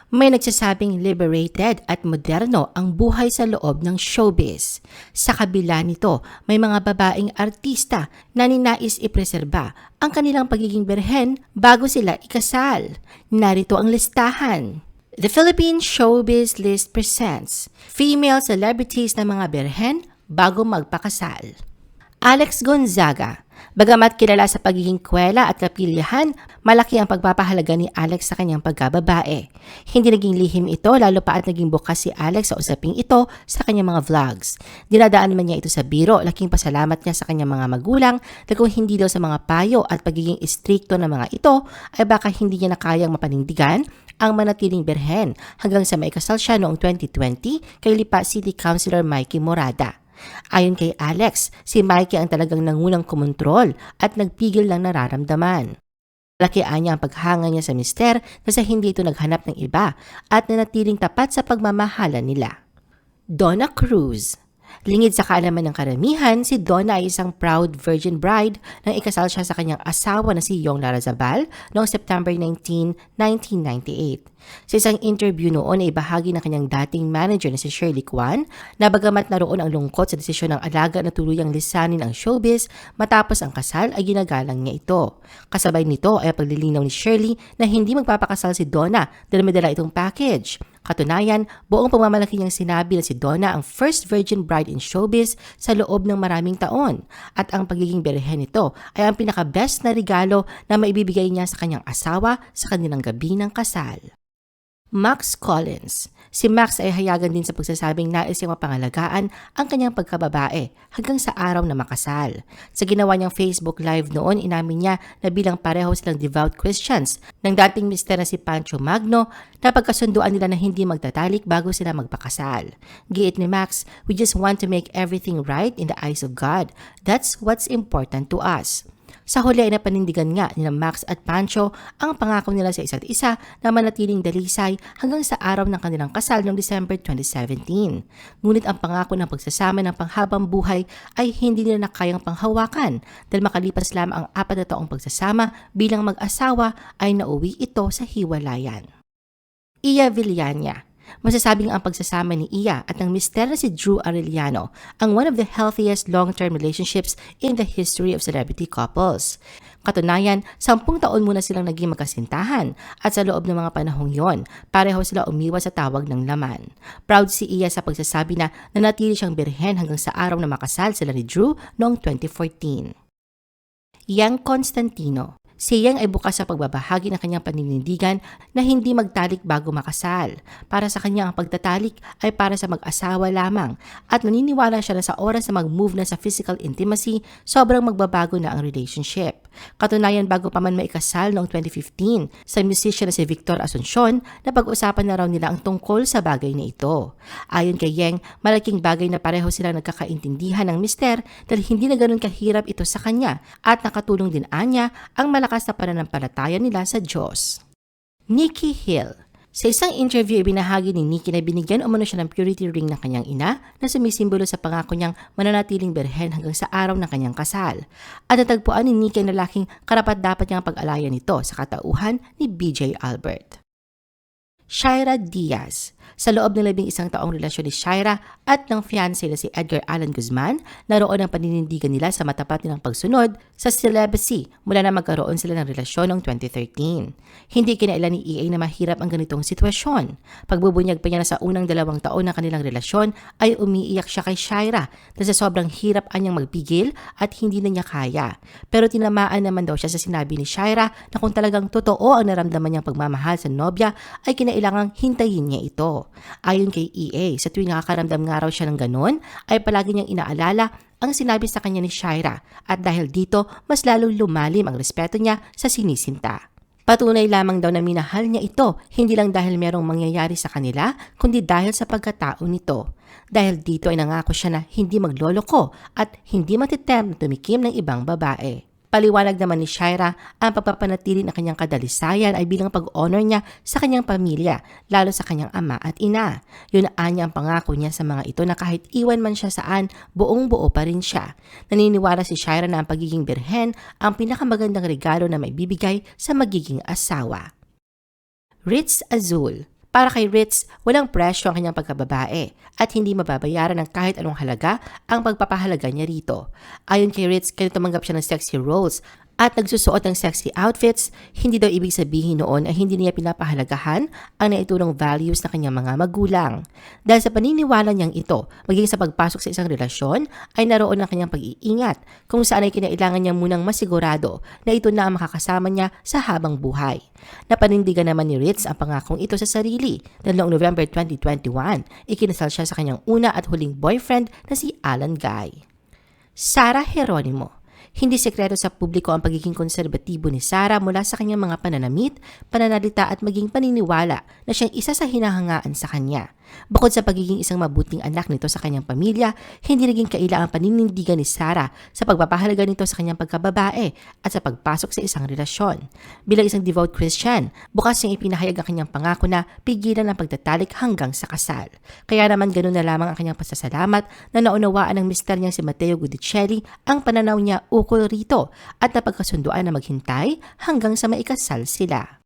May nagsasabing liberated at moderno ang buhay sa loob ng showbiz. Sa kabila nito, may mga babaeng artista na ninais ipreserba ang kanilang pagiging birhen bago sila ikasal. Narito ang listahan. The Philippine Showbiz List presents female celebrities na mga birhen bago magpakasal. Alex Gonzaga. Bagamat kilala sa pagiging kwela at kapilyahan, malaki ang pagpapahalaga ni Alex sa kanyang pagkababae. Hindi naging lihim ito lalo pa at naging bukas si Alex sa usaping ito sa kanyang mga vlogs. Dinadaan man niya ito sa biro, laking pasalamat niya sa kanyang mga magulang na kung hindi daw sa mga payo at pagiging istrikto ng mga ito ay baka hindi niya na kayang mapanindigan ang manatiling birhen hanggang sa maikasal siya noong 2020 kay Lipa City Councilor Mikey Morada. Ayon kay Alex, si Mikey ang talagang nangunang kumontrol at nagpigil ng nararamdaman. Malakian niya ang paghanga niya sa mister na sa hindi ito naghanap ng iba at nanatiling tapat sa pagmamahalan nila. Donna Cruz. Lingid sa kaalaman ng karamihan, si Donna ay isang proud virgin bride nang ikasal siya sa kanyang asawa na si Yong Larrazabal noong September 19, 1998. Sa isang interview noon ay bahagi ng kanyang dating manager na si Shirley Kwan na bagamat naroon ang lungkot sa desisyon ng alaga na tuluyang lisanin ang showbiz matapos ang kasal ay ginagalang niya ito. Kasabay nito ay paglilinaw ni Shirley na hindi magpapakasal si Donna dahil may dala itong package. Katunayan, buong pagmamalaki niyang sinabi na si Donna ang first virgin bride in showbiz sa loob ng maraming taon at ang pagiging birhen nito ay ang pinaka-best na regalo na maibibigay niya sa kanyang asawa sa kanilang gabi ng kasal. Max Collins. Si Max ay hayagan din sa pagsasabing nais niyang mapangalagaan ang kanyang pagkababae hanggang sa araw na makasal. Sa ginawa niyang Facebook Live noon, inamin niya na bilang pareho silang devout Christians ng dating mister na si Pancho Magno na pagkasunduan nila na hindi magtatalik bago sila magpakasal. Giit ni Max, "We just want to make everything right in the eyes of God. That's what's important to us." Sa huli ay napanindigan nga ni Max at Pancho ang pangako nila sa isa't isa na manatiling dalisay hanggang sa araw ng kanilang kasal noong December 2017. Ngunit ang pangako ng pagsasama ng panghabang buhay ay hindi nila nakayang panghawakan dahil makalipas lamang ang 4 na taong pagsasama bilang mag-asawa ay nauwi ito sa hiwalayan. Iya Villania. Masasabing ang pagsasama ni Iya at ng mister na si Drew Arellano ang one of the healthiest long-term relationships in the history of celebrity couples. Katunayan, 10 taon muna silang naging magkasintahan at sa loob ng mga panahong yon, pareho sila umiwas sa tawag ng laman. Proud si Iya sa pagsasabi na nanatili siyang birhen hanggang sa araw na makasal sila ni Drew noong 2014. Yang Constantino. Si Yang ay bukas sa pagbabahagi ng kanyang paninindigan na hindi magtalik bago makasal. Para sa kanya ang pagtatalik ay para sa mag-asawa lamang at naniniwala siya na sa oras na mag-move na sa physical intimacy, sobrang magbabago na ang relationship. Katunayan bago pa man maikasal noong 2015 sa musician na si Victor Asuncion na pag-usapan na raw nila ang tungkol sa bagay na ito. Ayon kay Yang, malaking bagay na pareho silang nagkakaintindihan ng mister dahil hindi na ganun kahirap ito sa kanya at nakatulong din anya ang malakas na pananampalataya nila sa Diyos. Nikki Hill. Sa isang interview, ibinahagi ni Nikki na binigyan umano siya ng purity ring ng kanyang ina na sumisimbolo sa pangako niyang mananatiling birhen hanggang sa araw ng kanyang kasal. At natagpuan ni Nikki ang lalaking karapat-dapat niyang pag-alayan nito sa katauhan ni BJ Albert. Shaira Diaz. Sa loob ng 11 taong relasyon ni Shaira at ng fiancé na si Edgar Allan Guzman, naroon ang paninindigan nila sa matapat nilang pagsunod sa celibacy mula na magkaroon sila ng relasyon noong 2013. Hindi kinailan ni EA na mahirap ang ganitong sitwasyon. Pagbubunyag pa niya na sa unang 2 taon ng kanilang relasyon ay umiiyak siya kay Shaira dahil sa sobrang hirap anyang magpigil at hindi na niya kaya. Pero tinamaan naman daw siya sa sinabi ni Shaira na kung talagang totoo ang naramdaman niyang pagmamahal sa nobya ay kinailangang hintayin niya ito. Ayon kay EA, sa tuwing nakakaramdam nga raw siya ng ganon, ay palagi niyang inaalala ang sinabi sa kanya ni Shaira at dahil dito, mas lalong lumalim ang respeto niya sa sinisinta. Patunay lamang daw na minahal niya ito, hindi lang dahil merong mangyayari sa kanila, kundi dahil sa pagkatao nito. Dahil dito ay nangako siya na hindi magloloko at hindi matitem na tumikim ng ibang babae. Paliwanag naman ni Shaira, ang pagpapanatili ng kanyang kadalisayan ay bilang pag-honor niya sa kanyang pamilya, lalo sa kanyang ama at ina. Yun anya ang pangako niya sa mga ito na kahit iwan man siya saan, buong buo pa rin siya. Naniniwala si Shaira na ang pagiging birhen ang pinakamagandang regalo na maibibigay sa magiging asawa. Ritz Azul. Para kay Ritz, walang presyo ang kanyang pagkababae at hindi mababayaran ng kahit anong halaga ang pagpapahalaga niya rito. Ayon kay Ritz, kaya tumanggap siya ng sexy roles at nagsusuot ng sexy outfits, hindi daw ibig sabihin noon ay hindi niya pinapahalagahan ang naiturong values ng kanyang mga magulang. Dahil sa paniniwala niyang ito, maging sa pagpasok sa isang relasyon ay naroon ang kanyang pag-iingat kung saan ay kinailangan niya munang masigurado na ito na ang makakasama niya sa habang buhay. Napanindigan naman ni Ritz ang pangakong ito sa sarili dahil noong November 2021, ikinasal siya sa kanyang una at huling boyfriend na si Alan Guy. Sarah Geronimo. Hindi sekreto sa publiko ang pagiging konserbatibo ni Sarah mula sa kanyang mga pananamit, pananalita at maging paniniwala na siyang isa sa hinahangaan sa kanya. Bukod sa pagiging isang mabuting anak nito sa kanyang pamilya, hindi naging kaila ang paninindigan ni Sarah sa pagpapahalaga nito sa kanyang pagkababae at sa pagpasok sa isang relasyon. Bilang isang devout Christian, bukas niyang ipinahayag ang kanyang pangako na pigilan ang pagtatalik hanggang sa kasal. Kaya naman ganoon na lamang ang kanyang pasasalamat na naunawaan ng mister niyang si Matteo Guidicelli ang pananaw niya ukol rito at napagkasunduan na maghintay hanggang sa maikasal sila.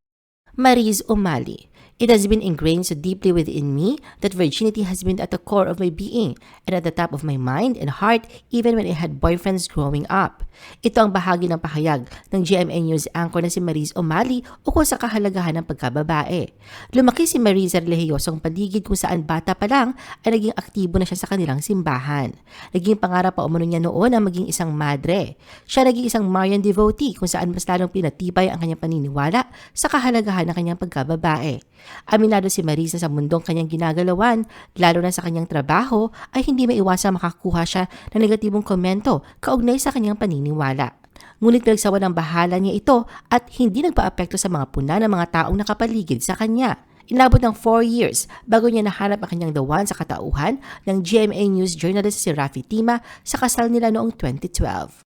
Mariz Umali. It has been ingrained so deeply within me that virginity has been at the core of my being and at the top of my mind and heart even when I had boyfriends growing up. Ito ang bahagi ng pahayag ng GMA News anchor na si Mariz Umali ukol sa kahalagahan ng pagkababae. Lumaki si Mariz sa relihiyosong paligid kung saan bata pa lang ay naging aktibo na siya sa kanilang simbahan. Naging pangarap pa umano niya noon ang maging isang madre. Siya naging isang Marian devotee kung saan mas lalong pinatibay ang kanyang paniniwala sa kahalagahan ng kanyang pagkababae. Aminado si Mariz na sa mundong kanyang ginagalawan, lalo na sa kanyang trabaho, ay hindi maiwasang makakuha siya ng negatibong komento kaugnay sa kanyang paniniwala. Ngunit pinagsawa ng bahala niya ito at hindi nagpa-apekto sa mga puna ng mga taong nakapaligid sa kanya. Inabot ng 4 years bago niya nahanap ang kanyang dawan sa katauhan ng GMA News journalist si Rafi Tima sa kasal nila noong 2012.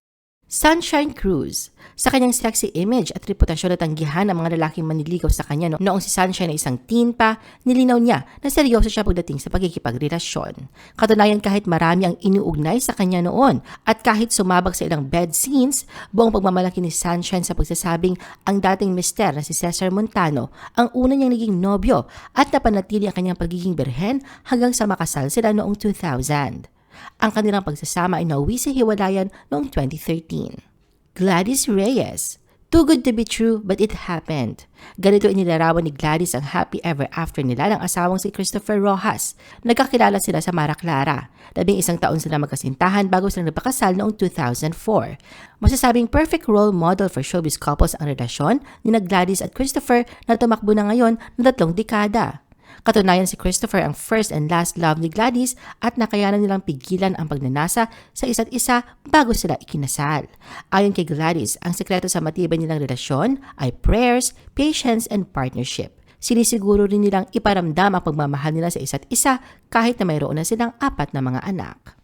Sunshine Cruz. Sa kanyang sexy image at reputasyon na tanggihan ng mga lalaking manliligaw sa kanya noong si Sunshine ay isang teen pa, nilinaw niya na seryoso siya pagdating sa pagkikipagrelasyon. Katunayan kahit marami ang iniugnay sa kanya noon at kahit sumabak sa ilang bed scenes, buong pagmamalaki ni Sunshine sa pagsasabing ang dating mister na si Cesar Montano ang una niyang naging nobyo at napanatili ang kanyang pagiging birhen hanggang sa makasal sila noong 2000. Ang kanilang pagsasama ay nauwi sa hiwalayan noong 2013. Gladys Reyes. Too good to be true but it happened. Ganito inilarawan ni Gladys ang happy ever after nila ng asawang si Christopher Rojas. Nagkakilala sila sa Mara Clara. 11 taon sila magkasintahan bago sila nagpakasal noong 2004. Masasabing perfect role model for showbiz couples ang relasyon ni Gladys at Christopher na tumakbo na ngayon ng 3 dekada. Katunayan si Christopher ang first and last love ni Gladys at nakayanan nilang pigilan ang pagnanasa sa isa't isa bago sila ikinasal. Ayon kay Gladys, ang sekreto sa matibay nilang relasyon ay prayers, patience, and partnership. Sinisiguro rin nilang iparamdam ang pagmamahal nila sa isa't isa kahit na mayroon na silang 4 na mga anak.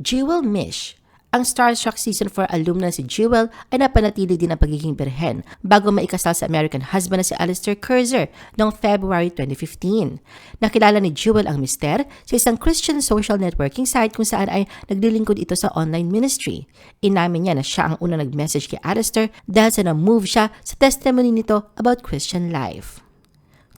Jewel Mish. Ang Starstruck Season 4 alumna si Jewel ay napanatili din ang pagiging birhen bago maikasal sa American husband na si Alistair Kurzer noong February 2015. Nakilala ni Jewel ang mister sa isang Christian social networking site kung saan ay naglilingkod ito sa online ministry. Inamin niya na siya ang unang nag-message kay Alistair dahil sa na-move siya sa testimony nito about Christian life.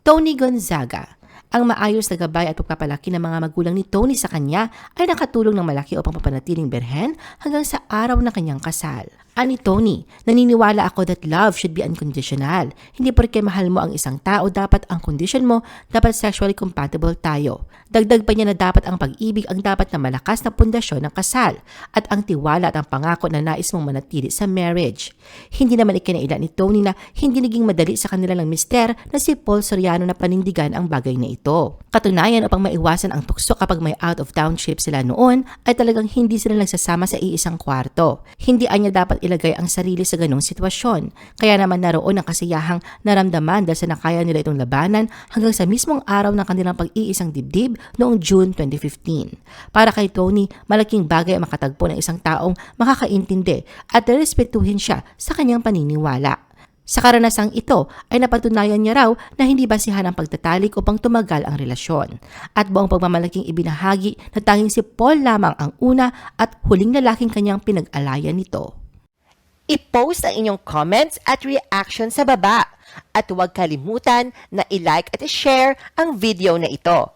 Tony Gonzaga. Ang maayos na gabay at pagpapalaki ng mga magulang ni Tony sa kanya ay nakatulong ng malaki upang papanatiling birhen hanggang sa araw ng kanyang kasal. Ani Tony, naniniwala ako that love should be unconditional. Hindi porke mahal mo ang isang tao, dapat ang condition mo, dapat sexually compatible tayo. Dagdag pa niya na dapat ang pag-ibig ang dapat na malakas na pundasyon ng kasal at ang tiwala at ang pangako na nais mong manatili sa marriage. Hindi naman ikinaila ni Tony na hindi naging madali sa kanila ng mister na si Paul Soriano na panindigan ang bagay na ito. Katunayan, upang maiwasan ang tukso kapag may out-of-town trip sila noon, ay talagang hindi sila nagsasama sa iisang kwarto. Hindi anya dapat ilagay ang sarili sa ganong sitwasyon. Kaya naman naroon ang kasiyahang naramdaman dahil sa nakaya nila itong labanan hanggang sa mismong araw ng kanilang pag-iisang dibdib noong June 2015. Para kay Tony, malaking bagay ang makatagpo ng isang taong makakaintindi at respetuhin siya sa kanyang paniniwala. Sa karanasang ito ay napatunayan niya raw na hindi basihan ang pagtatalik upang tumagal ang relasyon. At buong pagmamalaking ibinahagi na tanging si Paul lamang ang una at huling lalaking kanyang pinag-alayan nito. I-post ang inyong comments at reaction sa baba. At huwag kalimutan na i-like at i-share ang video na ito.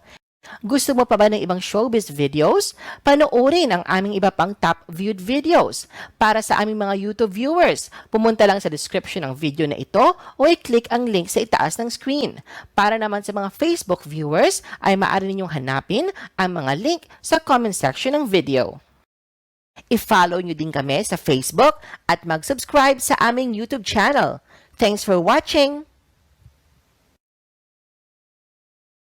Gusto mo pa ba ng ibang showbiz videos? Panoorin ang aming iba pang top viewed videos. Para sa aming mga YouTube viewers, pumunta lang sa description ng video na ito o i-click ang link sa itaas ng screen. Para naman sa mga Facebook viewers, ay maaari ninyong hanapin ang mga link sa comment section ng video. I-follow nyo din kami sa Facebook at mag-subscribe sa aming YouTube channel. Thanks for watching!